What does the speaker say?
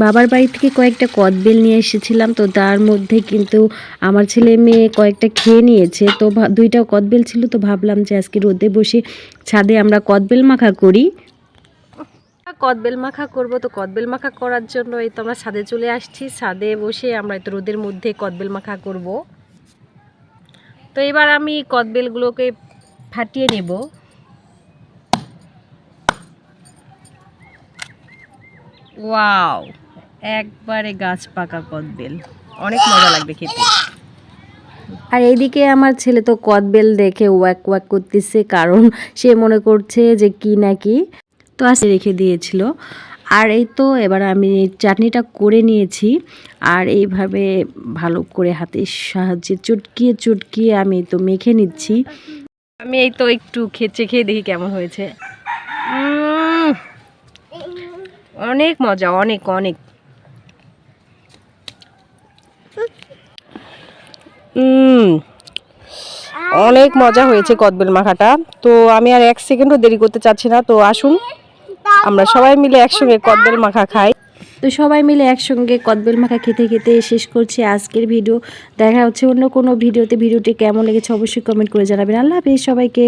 বাবার বাড়ি থেকে কয়েকটা কদবেল নিয়ে এসেছিলাম, তো তার মধ্যে কিন্তু আমার ছেলে মেয়ে কয়েকটা খেয়ে নিয়েছে। তো দুইটা কদবেল ছিল, তো ভাবলাম যে আজকে রোদে বসে ছাদে আমরা কদবেল মাখা করি। কদবেল মাখা করব, তো কদবেল মাখা করার জন্য এই তো আমরা ছাদে চলে আসছি। ছাদে বসে আমরা তো রোদের মধ্যে কদবেল মাখা করব। তো এবার আমি কদবেলগুলোকে ফাটিয়ে নেব। ওয়াও, একবারে গাছ পাকা কদবেল, অনেক মজা লাগবে খেতে। আর এইদিকে আমার ছেলে তো কদবেল দেখে ওয়াক ওয়াক করতেছে, কারণ সে মনে করছে যে কি নাকি, তো আসে রেখে দিয়েছিল। আর এই তো এবার আমি চাটনিটা করে নিয়েছি, আর এইভাবে ভালো করে হাতের সাহায্যে চটকিয়ে চটকিয়ে আমি তো মেখে নিচ্ছি। আমি এই তো একটু খেয়ে দেখি কেমন হয়েছে। অনেক মজা, অনেক অনেক। অনেক মজা হয়েছে কদবেল মাখাটা। তো আমি আর এক সেকেন্ডও দেরি করতে চাচ্ছি না, তো আসুন আমরা সবাই মিলে একসঙ্গে কদবেল মাখা খাই। তো সবাই মিলে একসঙ্গে কদবেল মাখা খেতে খেতে শেষ করছি আজকের ভিডিও। দেখা হচ্ছে অন্য কোনো ভিডিওতে। ভিডিওটি কেমন লেগেছে অবশ্যই কমেন্ট করে জানাবেন। আল্লাহ হাফেজ সবাইকে।